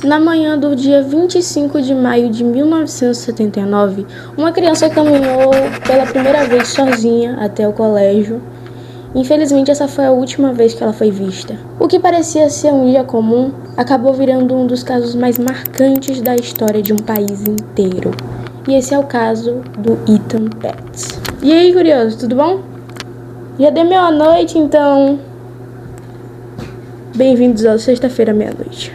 Na manhã do dia 25 de maio de 1979, uma criança caminhou pela primeira vez sozinha até o colégio. Infelizmente, essa foi a última vez que ela foi vista. O que parecia ser um dia comum acabou virando um dos casos mais marcantes da história de um país inteiro. E esse é o caso do Ethan Petz. E aí, curioso, tudo bom? Já deu meia-noite, então... Bem-vindos ao Sexta-feira Meia-Noite.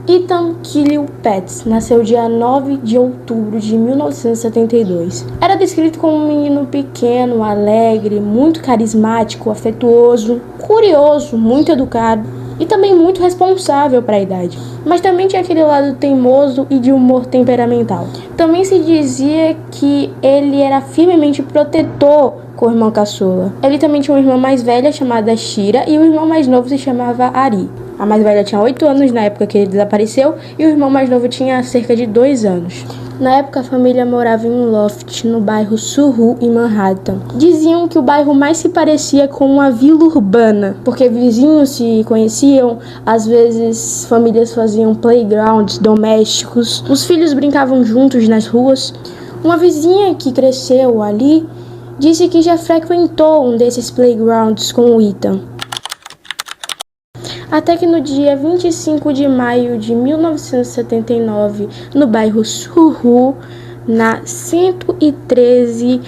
Ethan Khalil Petz nasceu dia 9 de outubro de 1972. Era descrito como um menino pequeno, alegre, muito carismático, afetuoso, curioso, muito educado e também muito responsável para a idade. Mas também tinha aquele lado teimoso e de humor temperamental. Também se dizia que ele era firmemente protetor com o irmão caçula. Ele também tinha uma irmã mais velha chamada Shira e o irmão mais novo se chamava Ari. A mais velha tinha 8 anos na época que ele desapareceu e o irmão mais novo tinha cerca de 2 anos. Na época, a família morava em um loft no bairro Soho, em Manhattan. Diziam que o bairro mais se parecia com uma vila urbana, porque vizinhos se conheciam, às vezes famílias faziam playgrounds domésticos, os filhos brincavam juntos nas ruas. Uma vizinha que cresceu ali disse que já frequentou um desses playgrounds com o Ethan. Até que no dia 25 de maio de 1979, no bairro Soho, na 113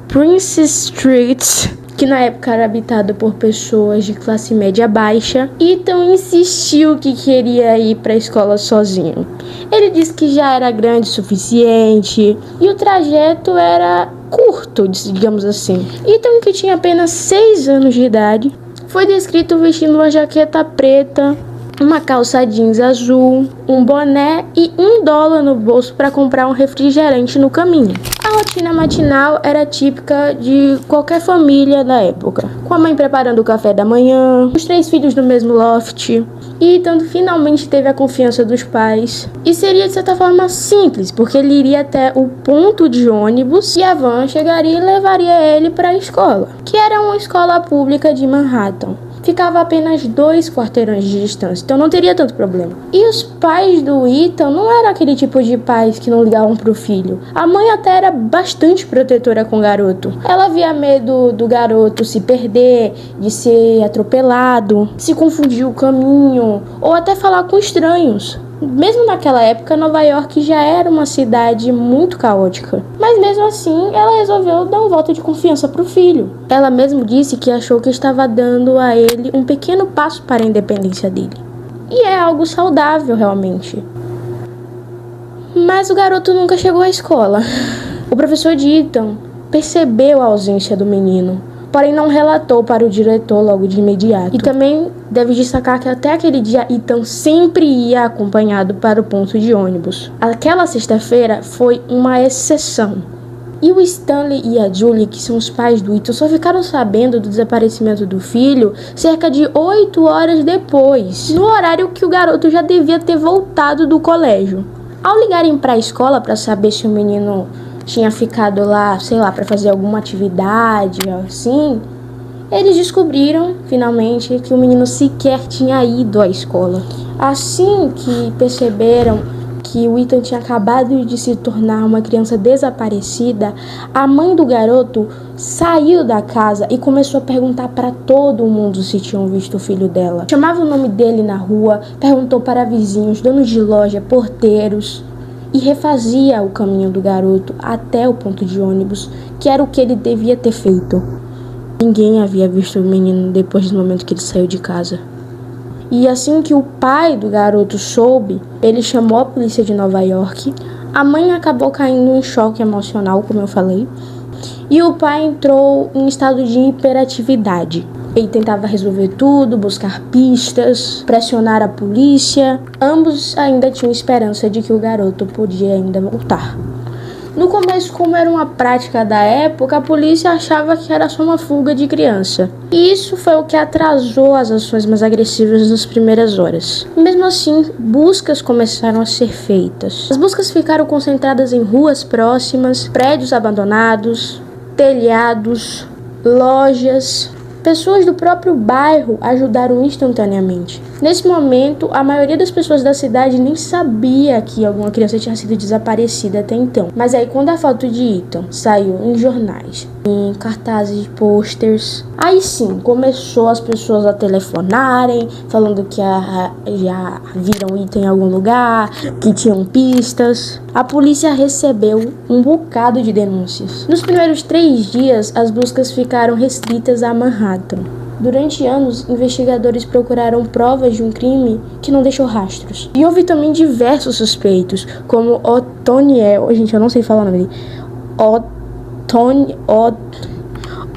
Prince Street, que na época era habitado por pessoas de classe média baixa, Ethan insistiu que queria ir para a escola sozinho. Ele disse que já era grande o suficiente e o trajeto era curto, digamos assim. Ethan, que tinha apenas 6 anos de idade, foi descrito vestindo uma jaqueta preta, uma calça jeans azul, um boné e $1 no bolso para comprar um refrigerante no caminho. A rotina matinal era típica de qualquer família da época, com a mãe preparando o café da manhã, os 3 filhos no mesmo loft. Ethan finalmente teve a confiança dos pais e seria de certa forma simples, porque ele iria até o ponto de ônibus e a van chegaria e levaria ele para a escola, que era uma escola pública de Manhattan. Ficava a apenas 2 quarteirões de distância, então não teria tanto problema. E os pais do Ethan não eram aquele tipo de pais que não ligavam pro filho. A mãe até era bastante protetora com o garoto. Ela via medo do garoto se perder, de ser atropelado, se confundir o caminho, ou até falar com estranhos. Mesmo naquela época, Nova York já era uma cidade muito caótica. Mas mesmo assim, ela resolveu dar um voto de confiança pro filho. Ela mesmo disse que achou que estava dando a ele um pequeno passo para a independência dele. E é algo saudável, realmente. Mas o garoto nunca chegou à escola. O professor de Ethan percebeu a ausência do menino, porém não relatou para o diretor logo de imediato. E também deve destacar que até aquele dia Ethan sempre ia acompanhado para o ponto de ônibus. Aquela sexta-feira foi uma exceção. E o Stanley e a Julie, que são os pais do Ethan, só ficaram sabendo do desaparecimento do filho cerca de 8 horas depois, no horário que o garoto já devia ter voltado do colégio. Ao ligarem para a escola para saber se o menino tinha ficado lá, sei lá, para fazer alguma atividade, assim, eles descobriram, finalmente, que o menino sequer tinha ido à escola. Assim que perceberam que o Ethan tinha acabado de se tornar uma criança desaparecida, a mãe do garoto saiu da casa e começou a perguntar para todo mundo se tinham visto o filho dela. Chamava o nome dele na rua, perguntou para vizinhos, donos de loja, porteiros, e refazia o caminho do garoto até o ponto de ônibus, que era o que ele devia ter feito. Ninguém havia visto o menino depois do momento que ele saiu de casa. E assim que o pai do garoto soube, ele chamou a polícia de Nova York. A mãe acabou caindo em choque emocional, como eu falei, e o pai entrou em estado de hiperatividade. Ele tentava resolver tudo, buscar pistas, pressionar a polícia. Ambos ainda tinham esperança de que o garoto podia ainda voltar. No começo, como era uma prática da época, a polícia achava que era só uma fuga de criança. E isso foi o que atrasou as ações mais agressivas nas primeiras horas. Mesmo assim, buscas começaram a ser feitas. As buscas ficaram concentradas em ruas próximas, prédios abandonados, telhados, lojas. Pessoas do próprio bairro ajudaram instantaneamente. Nesse momento, a maioria das pessoas da cidade nem sabia que alguma criança tinha sido desaparecida até então. Mas aí, quando a foto de Ethan saiu em jornais, em cartazes, posters, aí sim, começou as pessoas a telefonarem, falando que já viram Ethan em algum lugar, que tinham pistas. A polícia recebeu um bocado de denúncias. Nos primeiros 3 dias, as buscas ficaram restritas a Manhattan. Durante anos, investigadores procuraram provas de um crime que não deixou rastros. E houve também diversos suspeitos, como Othoniel, gente, eu não sei falar o nome dele,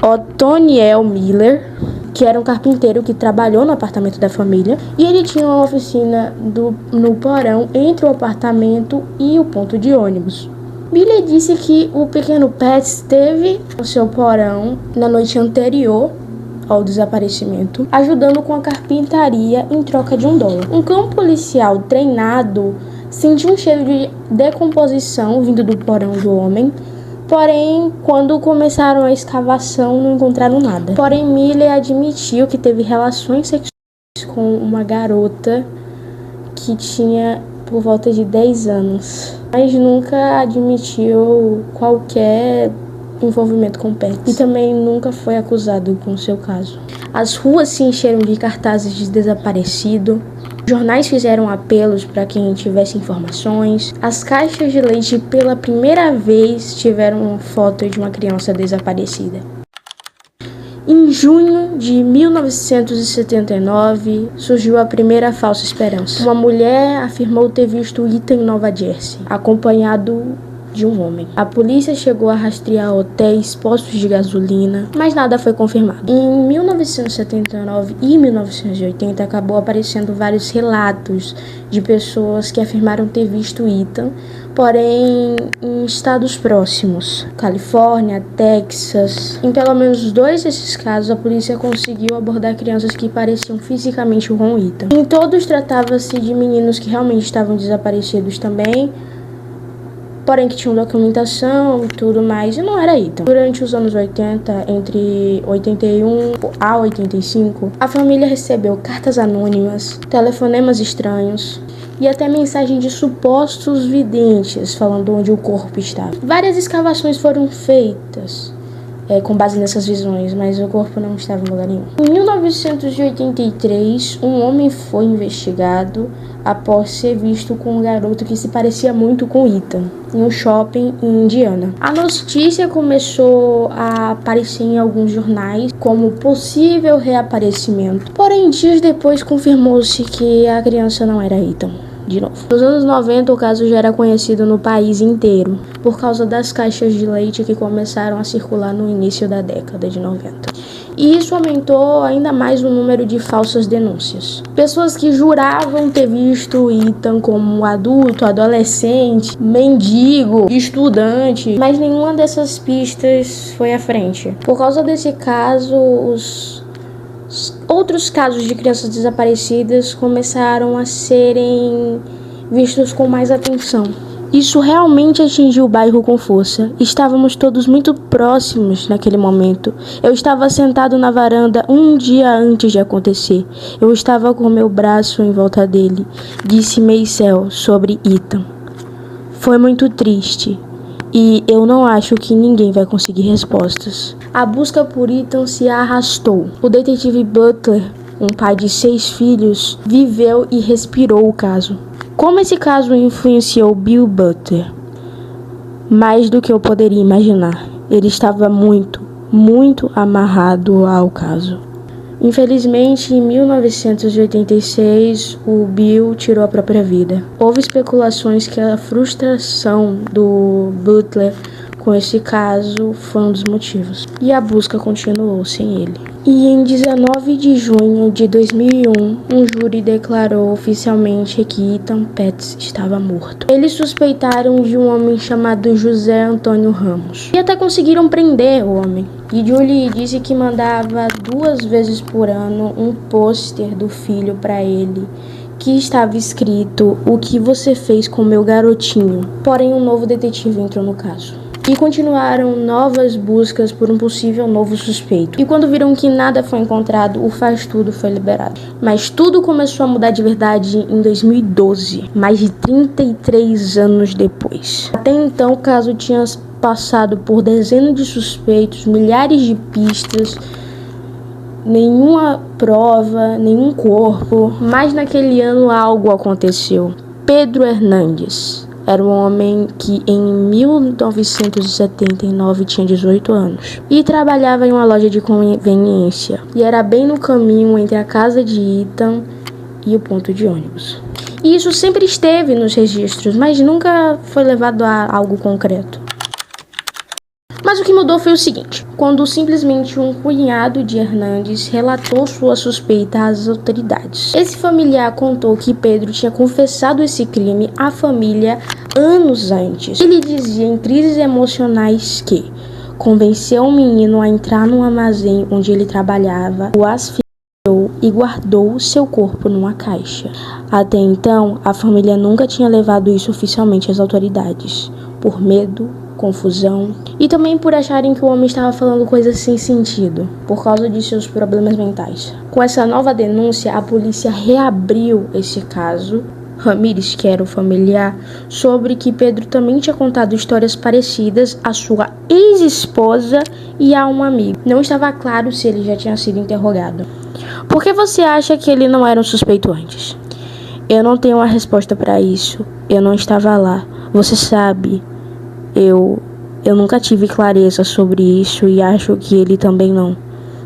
Othoniel Miller, que era um carpinteiro que trabalhou no apartamento da família, e ele tinha uma oficina no porão entre o apartamento e o ponto de ônibus. Miller disse que o pequeno Pat esteve no seu porão na noite anterior ao desaparecimento, ajudando com a carpintaria em troca de $1. Um cão policial treinado sentiu um cheiro de decomposição vindo do porão do homem, porém, quando começaram a escavação, não encontraram nada. Porém, Miller admitiu que teve relações sexuais com uma garota que tinha por volta de 10 anos, mas nunca admitiu qualquer envolvimento com pets e também nunca foi acusado com seu caso. As ruas se encheram de cartazes de desaparecido, jornais fizeram apelos para quem tivesse informações, as caixas de leite pela primeira vez tiveram uma foto de uma criança desaparecida. Em junho de 1979, surgiu a primeira falsa esperança. Uma mulher afirmou ter visto Ethan em Nova Jersey, acompanhado de um homem. A polícia chegou a rastrear hotéis, postos de gasolina, mas nada foi confirmado. Em 1979 e 1980 acabou aparecendo vários relatos de pessoas que afirmaram ter visto Ethan, porém em estados próximos, Califórnia, Texas. Em pelo menos 2 desses casos, a polícia conseguiu abordar crianças que pareciam fisicamente com Ethan. Em todos tratava-se de meninos que realmente estavam desaparecidos também, porém que tinham documentação e tudo mais, e não era Ethan. Durante os anos 80, entre 81 a 85, a família recebeu cartas anônimas, telefonemas estranhos e até mensagem de supostos videntes falando onde o corpo estava. Várias escavações foram feitas com base nessas visões, mas o corpo não estava em lugar nenhum. Em 1983, um homem foi investigado após ser visto com um garoto que se parecia muito com Ethan, em um shopping em Indiana. A notícia começou a aparecer em alguns jornais como possível reaparecimento, porém dias depois confirmou-se que a criança não era Ethan. De novo. Nos anos 90, o caso já era conhecido no país inteiro, por causa das caixas de leite que começaram a circular no início da década de 90. E isso aumentou ainda mais o número de falsas denúncias. Pessoas que juravam ter visto Ethan como adulto, adolescente, mendigo, estudante, mas nenhuma dessas pistas foi à frente. Por causa desse caso, outros casos de crianças desaparecidas começaram a serem vistos com mais atenção. Isso realmente atingiu o bairro com força. Estávamos todos muito próximos naquele momento. Eu estava sentado na varanda um dia antes de acontecer. Eu estava com meu braço em volta dele. Disse Maisel sobre Ethan. Foi muito triste. E eu não acho que ninguém vai conseguir respostas. A busca por Ethan se arrastou. O detetive Butler, um pai de 6 filhos, viveu e respirou o caso. Como esse caso influenciou Bill Butler? Mais do que eu poderia imaginar. Ele estava muito amarrado ao caso. Infelizmente, em 1986, o Bill tirou a própria vida. Houve especulações que a frustração do Butler com esse caso foi um dos motivos. E a busca continuou sem ele. E em 19 de junho de 2001, um júri declarou oficialmente que Ethan Petz estava morto. Eles suspeitaram de um homem chamado José Antônio Ramos. E até conseguiram prender o homem. E Julie disse que mandava 2 vezes por ano um pôster do filho para ele, que estava escrito: "O que você fez com meu garotinho?". Porém, um novo detetive entrou no caso. e continuaram novas buscas por um possível novo suspeito. E quando viram que nada foi encontrado, o faz-tudo foi liberado. Mas tudo começou a mudar de verdade em 2012, mais de 33 anos depois. Até então, o caso tinha passado por dezenas de suspeitos, milhares de pistas, nenhuma prova, nenhum corpo, mas naquele ano algo aconteceu. Pedro Hernandes era um homem que em 1979 tinha 18 anos e trabalhava em uma loja de conveniência e era bem no caminho entre a casa de Ethan e o ponto de ônibus. E isso sempre esteve nos registros, mas nunca foi levado a algo concreto. Mas o que mudou foi o seguinte: quando simplesmente um cunhado de Hernandes relatou sua suspeita às autoridades. Esse familiar contou que Pedro tinha confessado esse crime à família anos antes. Ele dizia em crises emocionais que convenceu o menino a entrar num armazém onde ele trabalhava, o asfixiou e guardou seu corpo numa caixa. Até então, a família nunca tinha levado isso oficialmente às autoridades, por medo, confusão e também por acharem que o homem estava falando coisas sem sentido, por causa de seus problemas mentais. Com essa nova denúncia, a polícia reabriu esse caso. Ramírez, que era o familiar, sobre que Pedro também tinha contado histórias parecidas à sua ex-esposa e a um amigo. Não estava claro se ele já tinha sido interrogado. Por que você acha que ele não era um suspeito antes? Eu não tenho uma resposta para isso. Eu não estava lá. Você sabe, eu nunca tive clareza sobre isso e acho que ele também não.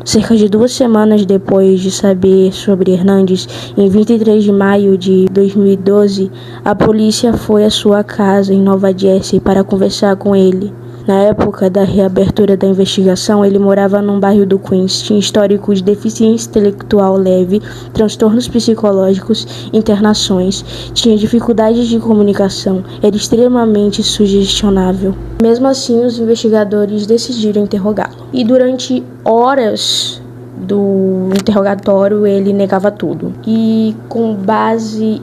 Cerca de 2 semanas depois de saber sobre Hernandes, em 23 de maio de 2012, a polícia foi à sua casa em Nova Jersey para conversar com ele. Na época da reabertura da investigação, ele morava num bairro do Queens, tinha histórico de deficiência intelectual leve, transtornos psicológicos, internações, tinha dificuldades de comunicação, era extremamente sugestionável. Mesmo assim, os investigadores decidiram interrogá-lo. E durante horas do interrogatório, ele negava tudo. E com base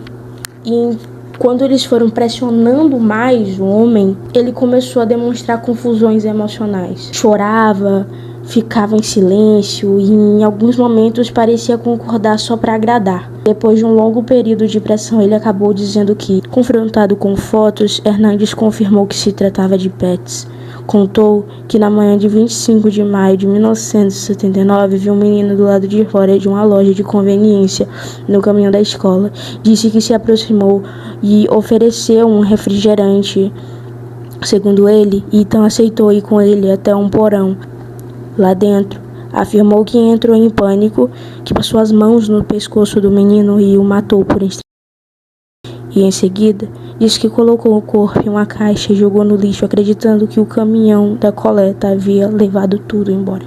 em quando eles foram pressionando mais o homem, ele começou a demonstrar confusões emocionais. Chorava, ficava em silêncio e em alguns momentos parecia concordar só para agradar. Depois de um longo período de pressão, ele acabou dizendo que, confrontado com fotos, Hernandes confirmou que se tratava de pets. Contou que na manhã de 25 de maio de 1979 viu um menino do lado de fora de uma loja de conveniência no caminho da escola. Disse que se aproximou e ofereceu um refrigerante. Segundo ele, Ethan aceitou ir com ele até um porão. Lá dentro, afirmou que entrou em pânico, que passou as mãos no pescoço do menino e o matou por estranho. E em seguida, disse que colocou o corpo em uma caixa e jogou no lixo, acreditando que o caminhão da coleta havia levado tudo embora.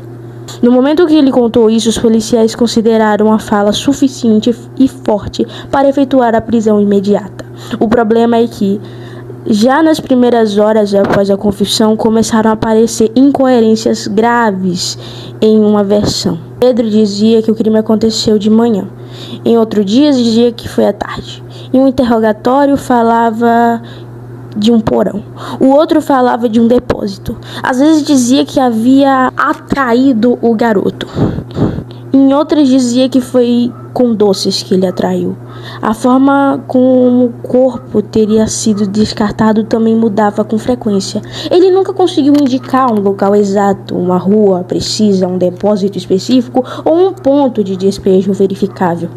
No momento que ele contou isso, os policiais consideraram a fala suficiente e forte para efetuar a prisão imediata. O problema é que, já nas primeiras horas após a confissão, começaram a aparecer incoerências graves em uma versão. Pedro dizia que o crime aconteceu de manhã. Em outro dia, dizia que foi à tarde. Em um interrogatório, falava de um porão. O outro falava de um depósito. Às vezes dizia que havia atraído o garoto. Em outras dizia que foi com doces que ele atraiu. A forma como o corpo teria sido descartado também mudava com frequência. Ele nunca conseguiu indicar um local exato, uma rua precisa, um depósito específico ou um ponto de despejo verificável.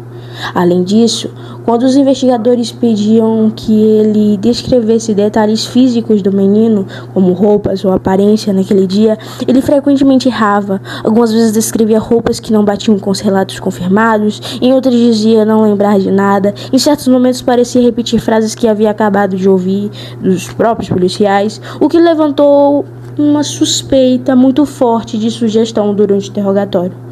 Além disso, quando os investigadores pediam que ele descrevesse detalhes físicos do menino, como roupas ou aparência naquele dia, ele frequentemente errava. Algumas vezes descrevia roupas que não batiam com os relatos confirmados, em outras dizia não lembrar de nada. Em certos momentos parecia repetir frases que havia acabado de ouvir dos próprios policiais, o que levantou uma suspeita muito forte de sugestão durante o interrogatório.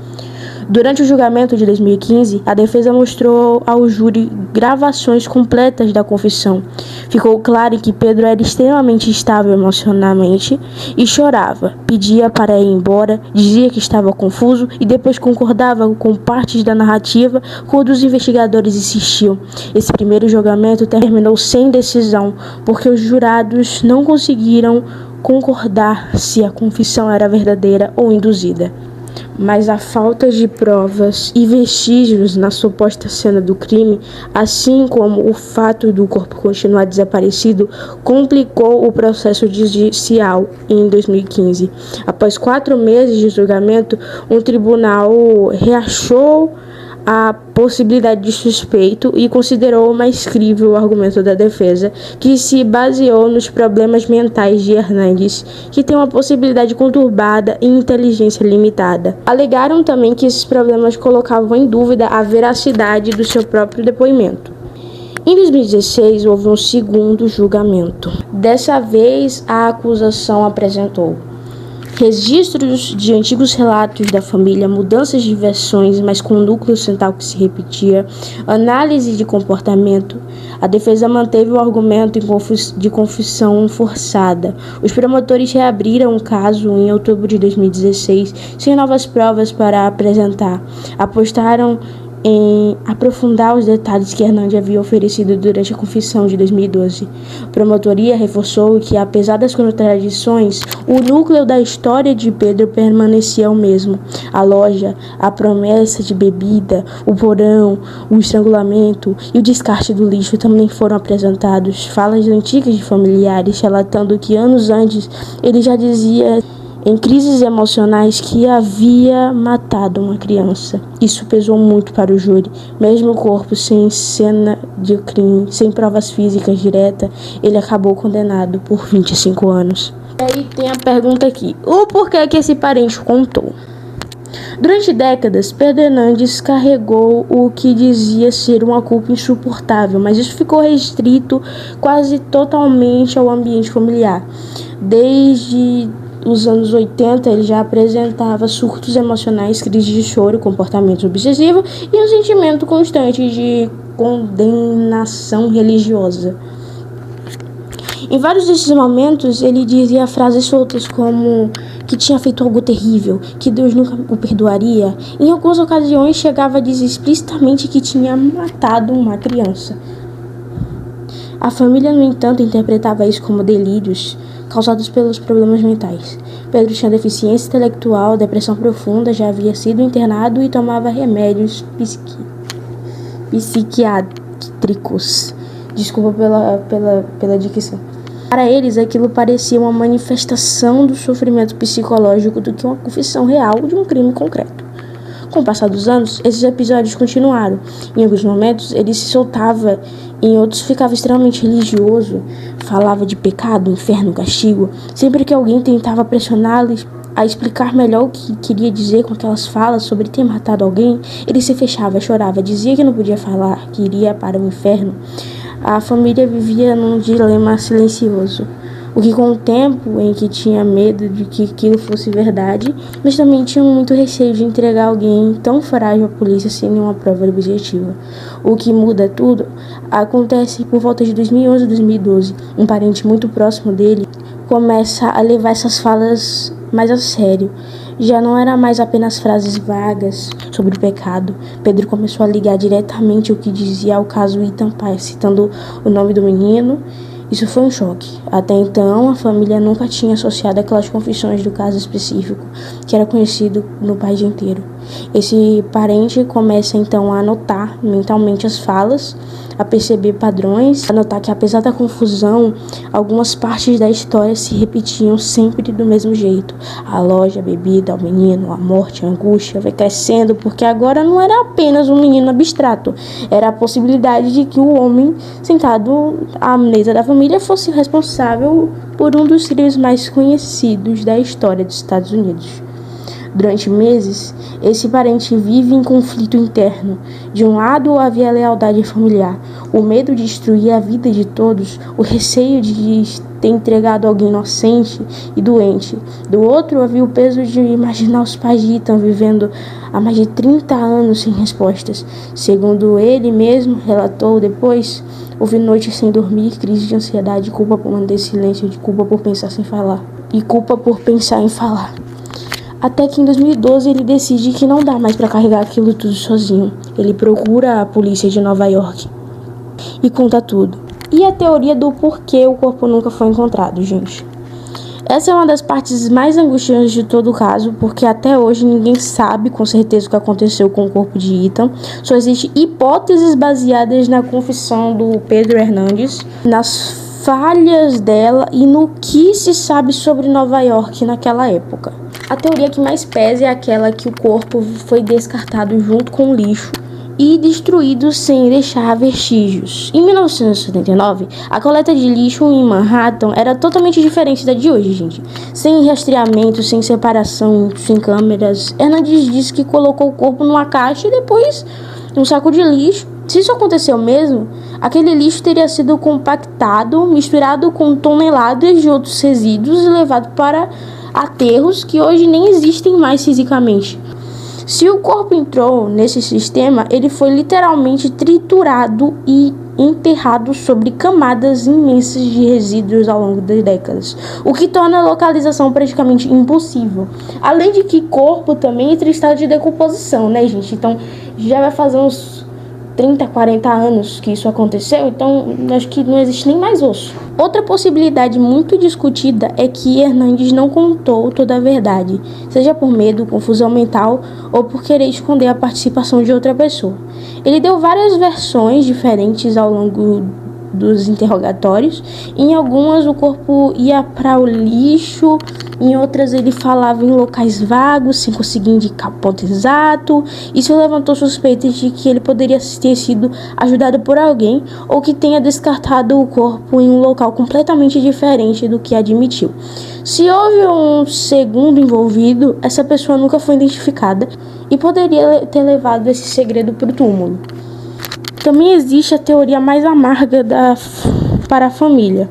Durante o julgamento de 2015, a defesa mostrou ao júri gravações completas da confissão. Ficou claro que Pedro era extremamente instável emocionalmente e chorava, pedia para ir embora, dizia que estava confuso e depois concordava com partes da narrativa quando os investigadores insistiam. Esse primeiro julgamento terminou sem decisão, porque os jurados não conseguiram concordar se a confissão era verdadeira ou induzida. Mas a falta de provas e vestígios na suposta cena do crime, assim como o fato do corpo continuar desaparecido, complicou o processo judicial em 2015. Após 4 meses de julgamento, um tribunal reachou a possibilidade de suspeito e considerou mais crível o argumento da defesa, que se baseou nos problemas mentais de Hernandes, que tem uma possibilidade conturbada e inteligência limitada. Alegaram também que esses problemas colocavam em dúvida a veracidade do seu próprio depoimento. Em 2016, houve um segundo julgamento. Dessa vez, a acusação apresentou registros de antigos relatos da família, mudanças de versões, mas com um núcleo central que se repetia, análise de comportamento. A defesa manteve o argumento de confissão forçada. Os promotores reabriram o caso em outubro de 2016, sem novas provas para apresentar. Apostaram em aprofundar os detalhes que Hernandes havia oferecido durante a confissão de 2012. A promotoria reforçou que, apesar das contradições, o núcleo da história de Pedro permanecia o mesmo. A loja, a promessa de bebida, o porão, o estrangulamento e o descarte do lixo também foram apresentados. Falas antigas de familiares relatando que anos antes ele já dizia em crises emocionais que havia matado uma criança. Isso pesou muito para o júri. Mesmo o corpo sem cena de crime, sem provas físicas diretas, ele acabou condenado por 25 anos. E aí tem a pergunta aqui: o porquê que esse parente contou? Durante décadas, Pedro Hernandes carregou o que dizia ser uma culpa insuportável, mas isso ficou restrito quase totalmente ao ambiente familiar. Desde os anos 80, ele já apresentava surtos emocionais, crises de choro, comportamento obsessivo e um sentimento constante de condenação religiosa. Em vários desses momentos, ele dizia frases soltas como que tinha feito algo terrível, que Deus nunca o perdoaria. Em algumas ocasiões, chegava a dizer explicitamente que tinha matado uma criança. A família, no entanto, interpretava isso como delírios causados pelos problemas mentais. Pedro tinha deficiência intelectual, depressão profunda, já havia sido internado e tomava remédios psiquiátricos. Desculpa pela dicção. Para eles, aquilo parecia uma manifestação do sofrimento psicológico do que uma confissão real de um crime concreto. Com o passar dos anos, esses episódios continuaram. Em alguns momentos, ele se soltava, em outros ficava extremamente religioso, falava de pecado, inferno, castigo. Sempre que alguém tentava pressioná-lo a explicar melhor o que queria dizer com aquelas falas sobre ter matado alguém, ele se fechava, chorava, dizia que não podia falar, que iria para o inferno. A família vivia num dilema silencioso. O que, com o tempo em que tinha medo de que aquilo fosse verdade, mas também tinham muito receio de entregar alguém tão frágil à polícia sem nenhuma prova objetiva. O que muda tudo acontece por volta de 2011 e 2012. Um parente muito próximo dele começa a levar essas falas mais a sério. Já não era mais apenas frases vagas sobre o pecado. Pedro começou a ligar diretamente o que dizia ao caso Ethan Pai, citando o nome do menino. Isso foi um choque. Até então, a família nunca tinha associado aquelas confissões do caso específico, que era conhecido no país inteiro. Esse parente começa então a anotar mentalmente as falas, a perceber padrões, a notar que, apesar da confusão, algumas partes da história se repetiam sempre do mesmo jeito. A loja, a bebida, o menino, a morte, a angústia vai crescendo, porque agora não era apenas um menino abstrato, era a possibilidade de que o homem sentado à mesa da família fosse responsável por um dos crimes mais conhecidos da história dos Estados Unidos. Durante meses, esse parente vive em conflito interno. De um lado, havia a lealdade familiar, o medo de destruir a vida de todos, o receio de ter entregado alguém inocente e doente. Do outro, havia o peso de imaginar os pais de Ethan vivendo há mais de 30 anos sem respostas. Segundo ele mesmo relatou depois, houve noites sem dormir, crise de ansiedade, culpa por manter silêncio, de culpa por pensar sem falar. E culpa por pensar em falar. Até que em 2012 ele decide que não dá mais para carregar aquilo tudo sozinho. Ele procura a polícia de Nova York e conta tudo. E a teoria do porquê o corpo nunca foi encontrado, gente? Essa é uma das partes mais angustiantes de todo o caso, porque até hoje ninguém sabe com certeza o que aconteceu com o corpo de Ethan. Só existem hipóteses baseadas na confissão do Pedro Hernandes, nas falhas dela e no que se sabe sobre Nova York naquela época. A teoria que mais pesa é aquela que o corpo foi descartado junto com o lixo e destruído sem deixar vestígios. Em 1979, a coleta de lixo em Manhattan era totalmente diferente da de hoje, gente. Sem rastreamento, sem separação, sem câmeras. Hernandes disse que colocou o corpo numa caixa e depois num saco de lixo. Se isso aconteceu mesmo, aquele lixo teria sido compactado, misturado com toneladas de outros resíduos e levado para aterros que hoje nem existem mais fisicamente. Se o corpo entrou nesse sistema, ele foi literalmente triturado e enterrado sobre camadas imensas de resíduos ao longo das décadas, o que torna a localização praticamente impossível. Além de que corpo também entra em estado de decomposição, né, gente? Então já vai fazer uns 30, 40 anos que isso aconteceu, então acho que não existe nem mais osso. Outra possibilidade muito discutida é que Hernandes não contou toda a verdade, seja por medo, confusão mental ou por querer esconder a participação de outra pessoa. Ele deu várias versões diferentes ao longo dos interrogatórios. Em algumas o corpo ia para o lixo, em outras ele falava em locais vagos, sem conseguir indicar o ponto exato. Isso levantou suspeitas de que ele poderia ter sido ajudado por alguém ou que tenha descartado o corpo em um local completamente diferente do que admitiu. Se houve um segundo envolvido, essa pessoa nunca foi identificada e poderia ter levado esse segredo para o túmulo. Também existe a teoria mais amarga para a família,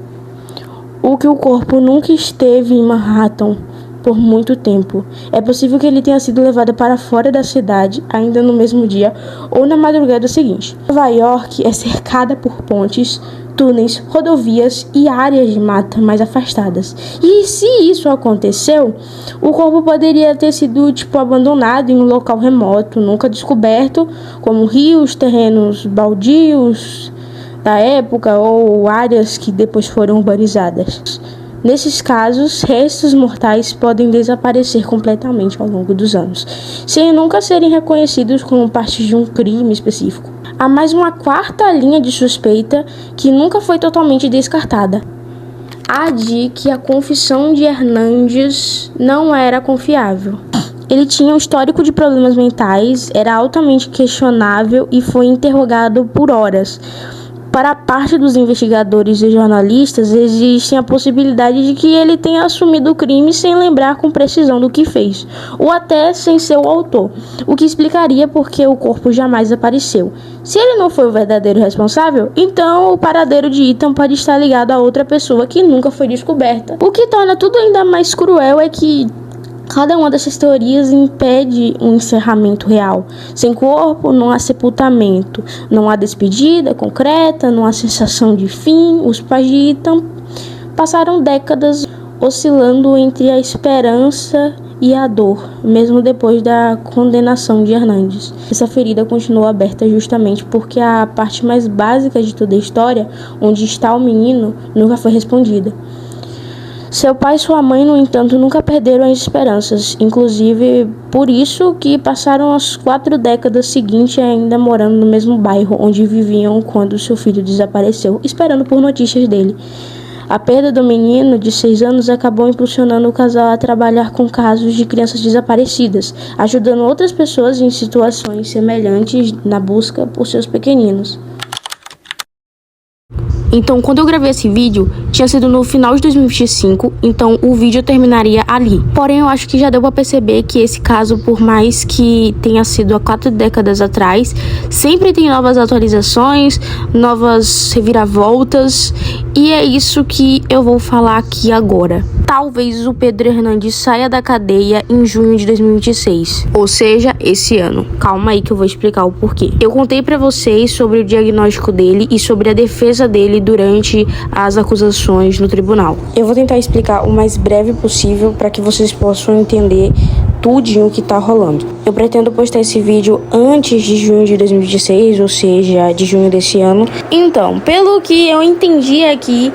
o que o corpo nunca esteve em Manhattan por muito tempo. É possível que ele tenha sido levado para fora da cidade ainda no mesmo dia ou na madrugada seguinte. Nova York é cercada por pontes, túneis, rodovias e áreas de mata mais afastadas. E se isso aconteceu, o corpo poderia ter sido abandonado em um local remoto, nunca descoberto, como rios, terrenos baldios da época ou áreas que depois foram urbanizadas. Nesses casos, restos mortais podem desaparecer completamente ao longo dos anos, sem nunca serem reconhecidos como parte de um crime específico. Há mais uma quarta linha de suspeita que nunca foi totalmente descartada. A de que a confissão de Hernandes não era confiável. Ele tinha um histórico de problemas mentais, era altamente questionável e foi interrogado por horas. Para a parte dos investigadores e jornalistas, existe a possibilidade de que ele tenha assumido o crime sem lembrar com precisão do que fez, ou até sem ser o autor, o que explicaria por que o corpo jamais apareceu. Se ele não foi o verdadeiro responsável, então o paradeiro de Ethan pode estar ligado a outra pessoa que nunca foi descoberta. O que torna tudo ainda mais cruel é que cada uma dessas teorias impede um encerramento real. Sem corpo, não há sepultamento, não há despedida concreta, não há sensação de fim. Os pais de Ethan passaram décadas oscilando entre a esperança e a dor, mesmo depois da condenação de Hernandes. Essa ferida continuou aberta justamente porque a parte mais básica de toda a história, onde está o menino, nunca foi respondida. Seu pai e sua mãe, no entanto, nunca perderam as esperanças, inclusive por isso que passaram as 4 décadas seguintes ainda morando no mesmo bairro onde viviam quando seu filho desapareceu, esperando por notícias dele. A perda do menino de 6 anos acabou impulsionando o casal a trabalhar com casos de crianças desaparecidas, ajudando outras pessoas em situações semelhantes na busca por seus pequeninos. Então, quando eu gravei esse vídeo, tinha sido no final de 2025, então o vídeo terminaria ali. Porém, eu acho que já deu pra perceber que esse caso, por mais que tenha sido há 4 décadas atrás, sempre tem novas atualizações, novas reviravoltas, e é isso que eu vou falar aqui agora. Talvez o Pedro Hernandes saia da cadeia em junho de 2026, ou seja, esse ano. Calma aí que eu vou explicar o porquê. Eu contei pra vocês sobre o diagnóstico dele e sobre a defesa dele durante as acusações no tribunal. Eu vou tentar explicar o mais breve possível para que vocês possam entender tudinho o que tá rolando. Eu pretendo postar esse vídeo antes de junho de 2026, ou seja, de junho desse ano. Então, pelo que eu entendi aqui,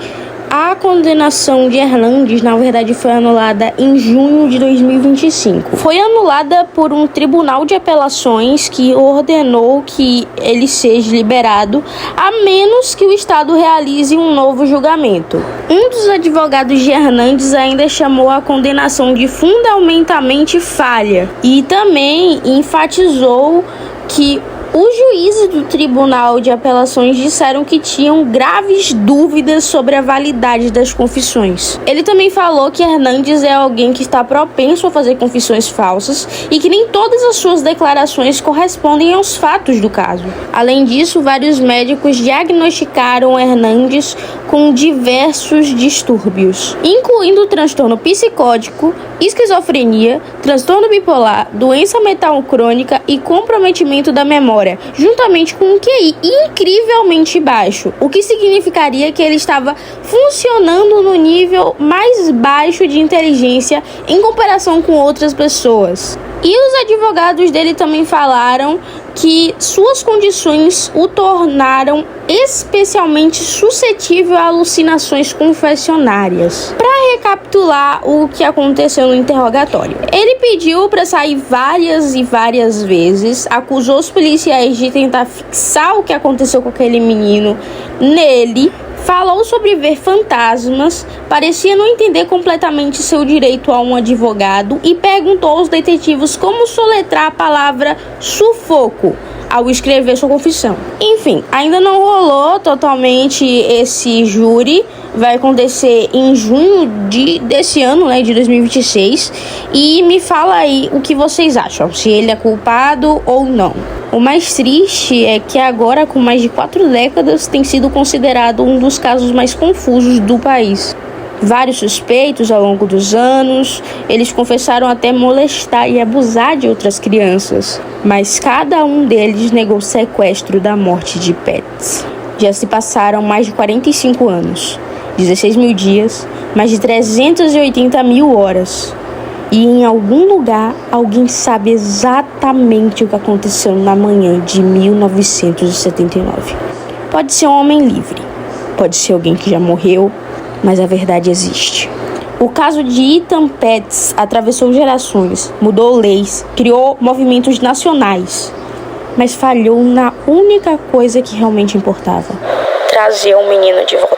A condenação de Hernandes, na verdade, foi anulada em junho de 2025. Foi anulada por um tribunal de apelações que ordenou que ele seja liberado, a menos que o Estado realize um novo julgamento. Um dos advogados de Hernandes ainda chamou a condenação de fundamentalmente falha e também enfatizou que os juízes do Tribunal de Apelações disseram que tinham graves dúvidas sobre a validade das confissões. Ele também falou que Hernandes é alguém que está propenso a fazer confissões falsas e que nem todas as suas declarações correspondem aos fatos do caso. Além disso, vários médicos diagnosticaram Hernandes com diversos distúrbios, incluindo transtorno psicótico, esquizofrenia, transtorno bipolar, doença mental crônica e comprometimento da memória, juntamente com um QI incrivelmente baixo, o que significaria que ele estava funcionando no nível mais baixo de inteligência em comparação com outras pessoas. E os advogados dele também falaram que suas condições o tornaram especialmente suscetível a alucinações confessionárias. Para recapitular o que aconteceu no interrogatório, ele pediu para sair várias e várias vezes, acusou os policiais de tentar fixar o que aconteceu com aquele menino nele, falou sobre ver fantasmas, parecia não entender completamente seu direito a um advogado e perguntou aos detetives como soletrar a palavra sufoco ao escrever sua confissão. Enfim, ainda não rolou totalmente esse júri, vai acontecer em junho desse ano, de 2026, e me fala aí o que vocês acham, se ele é culpado ou não. O mais triste é que agora, com mais de 4 décadas, tem sido considerado um dos casos mais confusos do país. Vários suspeitos ao longo dos anos, eles confessaram até molestar e abusar de outras crianças, mas cada um deles negou o sequestro da morte de Pets. Já se passaram mais de 45 anos, 16 mil dias, mais de 380 mil horas. E em algum lugar, alguém sabe exatamente o que aconteceu na manhã de 1979. Pode ser um homem livre, pode ser alguém que já morreu, mas a verdade existe. O caso de Ethan Pets atravessou gerações, mudou leis, criou movimentos nacionais, mas falhou na única coisa que realmente importava: trazer o menino de volta.